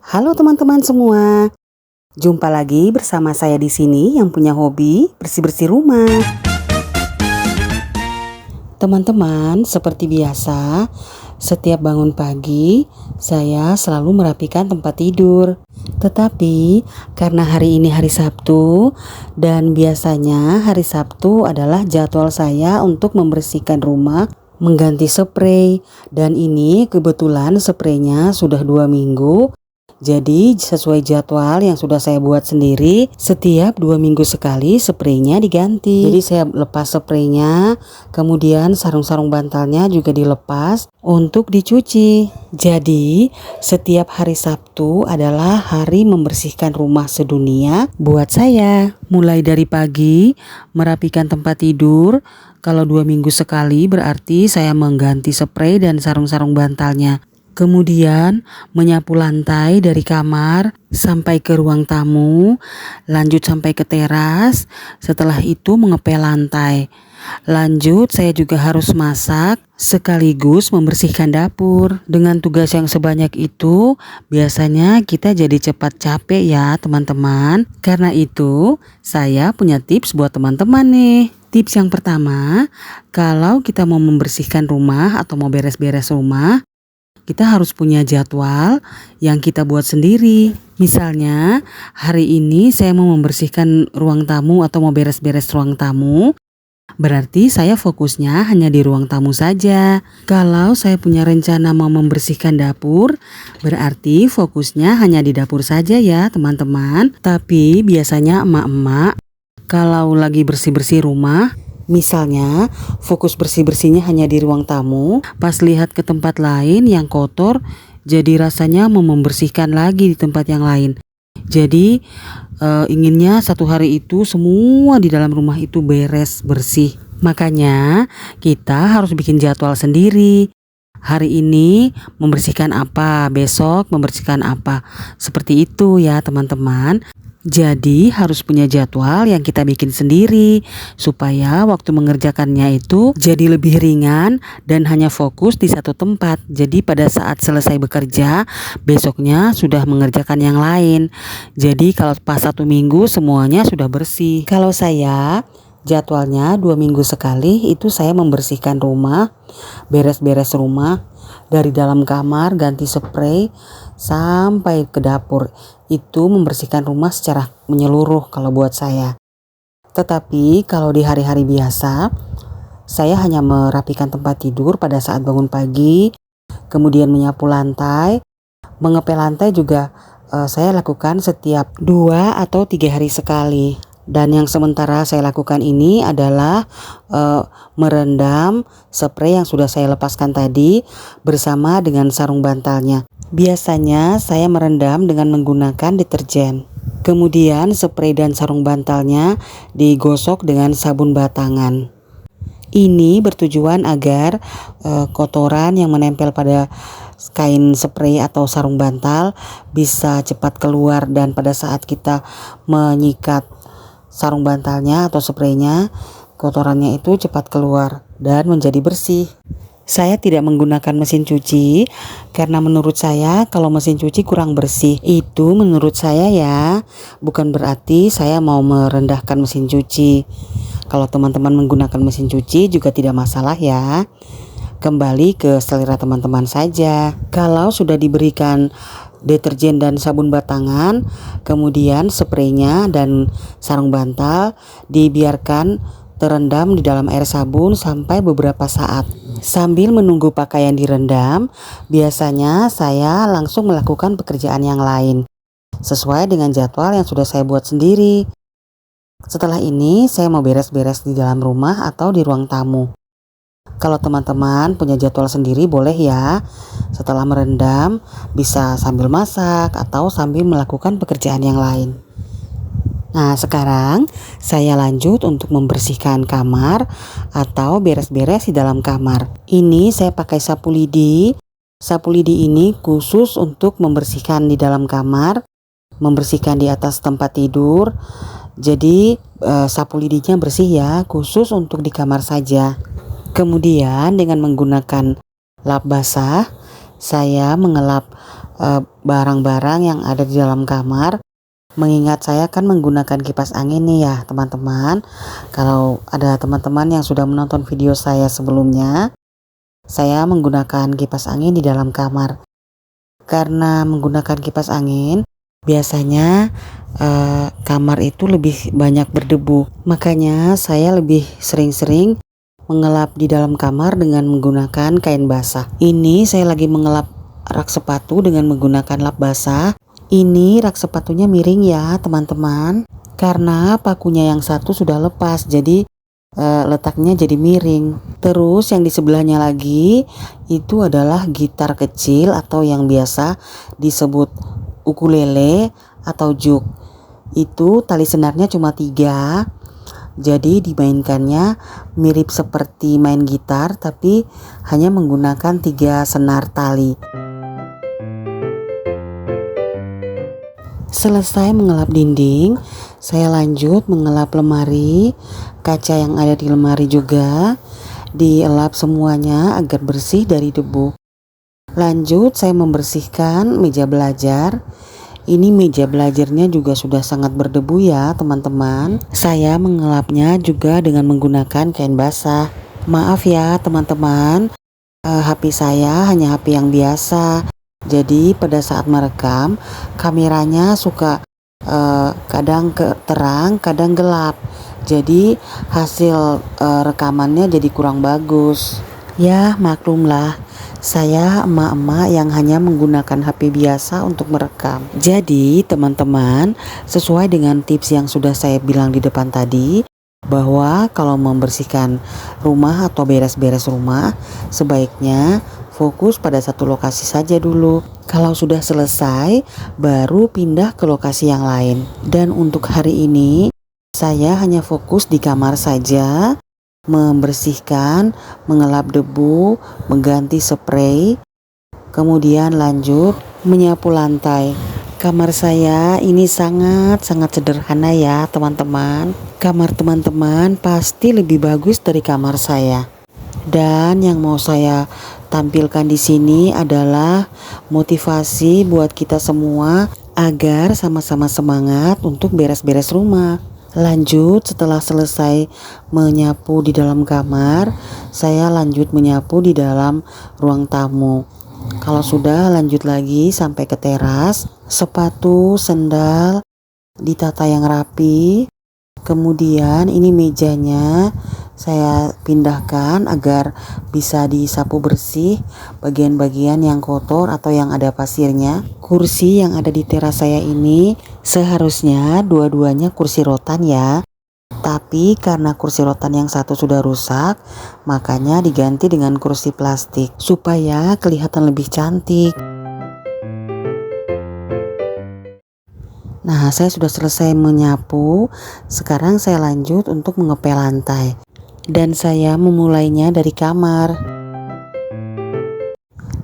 Halo teman-teman semua, jumpa lagi bersama saya di sini yang punya hobi bersih-bersih rumah. Teman-teman, seperti biasa, setiap bangun pagi saya selalu merapikan tempat tidur. Tetapi karena hari ini hari Sabtu dan biasanya hari Sabtu adalah jadwal saya untuk membersihkan rumah, mengganti spray, dan ini kebetulan spraynya sudah 2 minggu. Jadi sesuai jadwal yang sudah saya buat sendiri, setiap 2 minggu sekali spraynya diganti. Jadi saya lepas spraynya, kemudian sarung-sarung bantalnya juga dilepas untuk dicuci. Jadi setiap hari Sabtu adalah hari membersihkan rumah sedunia buat saya. Mulai dari pagi merapikan tempat tidur. Kalau 2 minggu sekali berarti saya mengganti spray dan sarung-sarung bantalnya. Kemudian menyapu lantai dari kamar sampai ke ruang tamu, lanjut sampai ke teras, setelah itu mengepel lantai. Lanjut saya juga harus masak sekaligus membersihkan dapur. Dengan tugas yang sebanyak itu, biasanya kita jadi cepat capek ya teman-teman. Karena itu saya punya tips buat teman-teman nih. Tips yang pertama, kalau kita mau membersihkan rumah atau mau beres-beres rumah, kita harus punya jadwal yang kita buat sendiri. Misalnya, hari ini saya mau membersihkan ruang tamu atau mau beres-beres ruang tamu. Berarti saya fokusnya hanya di ruang tamu saja. Kalau saya punya rencana mau membersihkan dapur, berarti fokusnya hanya di dapur saja ya teman-teman. Tapi biasanya emak-emak kalau lagi bersih-bersih rumah, misalnya fokus bersih-bersihnya hanya di ruang tamu, pas lihat ke tempat lain yang kotor, jadi rasanya mau membersihkan lagi di tempat yang lain. Jadi inginnya satu hari itu semua di dalam rumah itu beres bersih. Makanya kita harus bikin jadwal sendiri. Hari ini membersihkan apa, besok membersihkan apa. Seperti itu ya teman-teman. Jadi harus punya jadwal yang kita bikin sendiri supaya waktu mengerjakannya itu jadi lebih ringan dan hanya fokus di satu tempat. Jadi pada saat selesai bekerja, besoknya sudah mengerjakan yang lain. Jadi kalau pas 1 minggu semuanya sudah bersih. Kalau saya jadwalnya 2 minggu sekali itu saya membersihkan rumah, beres-beres rumah. Dari dalam kamar ganti spray sampai ke dapur. Itu membersihkan rumah secara menyeluruh kalau buat saya. Tetapi kalau di hari-hari biasa, saya hanya merapikan tempat tidur pada saat bangun pagi, kemudian menyapu lantai, mengepel lantai juga saya lakukan setiap 2 atau 3 hari sekali. Dan yang sementara saya lakukan ini adalah merendam spray yang sudah saya lepaskan tadi bersama dengan sarung bantalnya. Biasanya saya merendam dengan menggunakan deterjen. Kemudian spray dan sarung bantalnya digosok dengan sabun batangan. Ini bertujuan agar kotoran yang menempel pada kain spray atau sarung bantal bisa cepat keluar, dan pada saat kita menyikat sarung bantalnya atau spraynya, kotorannya itu cepat keluar dan menjadi bersih. Saya tidak menggunakan mesin cuci karena menurut saya kalau mesin cuci kurang bersih. Itu menurut saya ya, bukan berarti saya mau merendahkan mesin cuci. Kalau teman-teman menggunakan mesin cuci juga tidak masalah ya. Kembali ke selera teman-teman saja. Kalau sudah diberikan deterjen dan sabun batangan, kemudian spraynya dan sarung bantal dibiarkan terendam di dalam air sabun sampai beberapa saat. Sambil menunggu pakaian direndam, biasanya saya langsung melakukan pekerjaan yang lain sesuai dengan jadwal yang sudah saya buat sendiri. Setelah ini saya mau beres-beres di dalam rumah atau di ruang tamu. Kalau teman-teman punya jadwal sendiri boleh ya. Setelah merendam bisa sambil masak atau sambil melakukan pekerjaan yang lain. Nah sekarang saya lanjut untuk membersihkan kamar atau beres-beres di dalam kamar. Ini saya pakai sapu lidi. Sapu lidi ini khusus untuk membersihkan di dalam kamar, membersihkan di atas tempat tidur. Jadi sapu lidinya bersih ya, khusus untuk di kamar saja. Kemudian dengan menggunakan lap basah, saya mengelap barang-barang yang ada di dalam kamar. Mengingat saya kan menggunakan kipas angin nih ya teman-teman. Kalau ada teman-teman yang sudah menonton video saya sebelumnya, saya menggunakan kipas angin di dalam kamar. Karena menggunakan kipas angin, biasanya kamar itu lebih banyak berdebu. Makanya saya lebih sering-sering mengelap di dalam kamar dengan menggunakan kain basah. Ini saya lagi mengelap rak sepatu dengan menggunakan lap basah. Ini rak sepatunya miring ya teman-teman, karena pakunya yang satu sudah lepas, jadi letaknya jadi miring. Terus yang di sebelahnya lagi itu adalah gitar kecil atau yang biasa disebut ukulele atau juk. Itu tali senarnya cuma 3, jadi dimainkannya mirip seperti main gitar, tapi hanya menggunakan 3 senar tali. Selesai mengelap dinding, saya lanjut mengelap lemari. Kaca yang ada di lemari juga dielap semuanya agar bersih dari debu. Lanjut saya membersihkan meja belajar. Ini meja belajarnya juga sudah sangat berdebu ya teman-teman. Saya mengelapnya juga dengan menggunakan kain basah. Maaf ya teman-teman, HP saya hanya HP yang biasa. Jadi pada saat merekam, kameranya suka kadang terang, kadang gelap. Jadi hasil rekamannya jadi kurang bagus. Ya maklumlah, saya emak-emak yang hanya menggunakan HP biasa untuk merekam. Jadi teman-teman, sesuai dengan tips yang sudah saya bilang di depan tadi, bahwa kalau membersihkan rumah atau beres-beres rumah, sebaiknya fokus pada satu lokasi saja dulu. Kalau sudah selesai, baru pindah ke lokasi yang lain. Dan untuk hari ini, saya hanya fokus di kamar saja, membersihkan, mengelap debu, mengganti spray, kemudian lanjut menyapu lantai. Kamar saya ini sangat-sangat sederhana ya teman-teman. Kamar teman-teman pasti lebih bagus dari kamar saya. Dan yang mau saya tampilkan di sini adalah motivasi buat kita semua agar sama-sama semangat untuk beres-beres rumah. Lanjut, setelah selesai menyapu di dalam kamar, saya lanjut menyapu di dalam ruang tamu. Kalau sudah, lanjut lagi sampai ke teras. Sepatu, sendal ditata yang rapi. Kemudian ini mejanya saya pindahkan agar bisa disapu bersih bagian-bagian yang kotor atau yang ada pasirnya. Kursi yang ada di teras saya ini seharusnya dua-duanya kursi rotan ya. Tapi karena kursi rotan yang satu sudah rusak, makanya diganti dengan kursi plastik supaya kelihatan lebih cantik. Nah, saya sudah selesai menyapu. Sekarang saya lanjut untuk mengepel lantai. Dan saya memulainya dari kamar.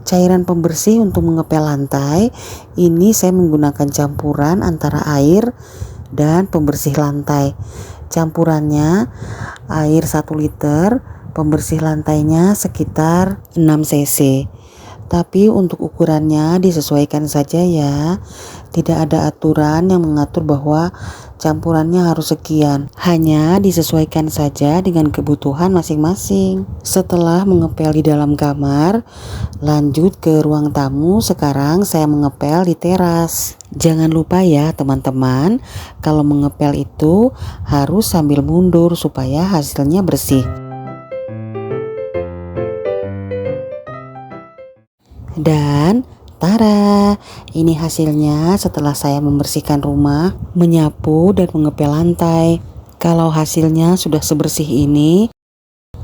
Cairan pembersih untuk mengepel lantai, ini saya menggunakan campuran antara air dan pembersih lantai. Campurannya air 1 liter, pembersih lantainya sekitar 6 cc. Tapi untuk ukurannya disesuaikan saja ya. Tidak ada aturan yang mengatur bahwa campurannya harus sekian. Hanya disesuaikan saja dengan kebutuhan masing-masing. Setelah mengepel di dalam kamar, lanjut ke ruang tamu. Sekarang saya mengepel di teras. Jangan lupa ya teman-teman, kalau mengepel itu harus sambil mundur supaya hasilnya bersih. Dan tara, ini hasilnya setelah saya membersihkan rumah, menyapu dan mengepel lantai. Kalau hasilnya sudah sebersih ini,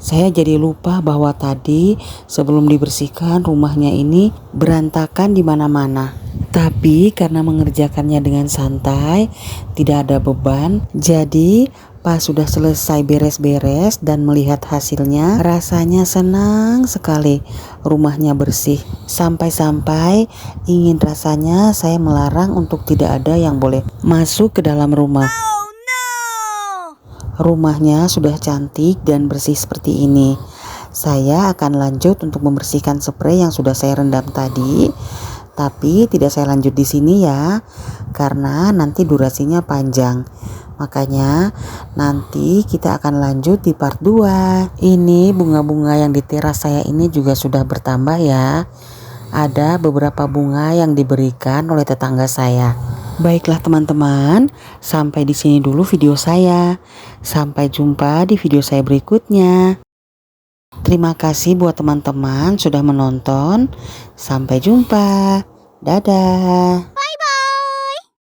saya jadi lupa bahwa tadi sebelum dibersihkan rumahnya ini berantakan di mana-mana. Tapi karena mengerjakannya dengan santai, tidak ada beban, jadi pas sudah selesai beres-beres dan melihat hasilnya, rasanya senang sekali. Rumahnya bersih. Sampai-sampai ingin rasanya saya melarang untuk tidak ada yang boleh masuk ke dalam rumah. Oh no! Rumahnya sudah cantik dan bersih seperti ini. saya akan lanjut untuk membersihkan spray yang sudah saya rendam tadi. Tapi tidak saya lanjut di sini ya, karena nanti durasinya panjang. Makanya nanti kita akan lanjut di part 2. Ini bunga-bunga yang di teras saya ini juga sudah bertambah ya. Ada beberapa bunga yang diberikan oleh tetangga saya. Baiklah teman-teman, sampai di sini dulu video saya. Sampai jumpa di video saya berikutnya. Terima kasih buat teman-teman sudah menonton. Sampai jumpa. Dadah.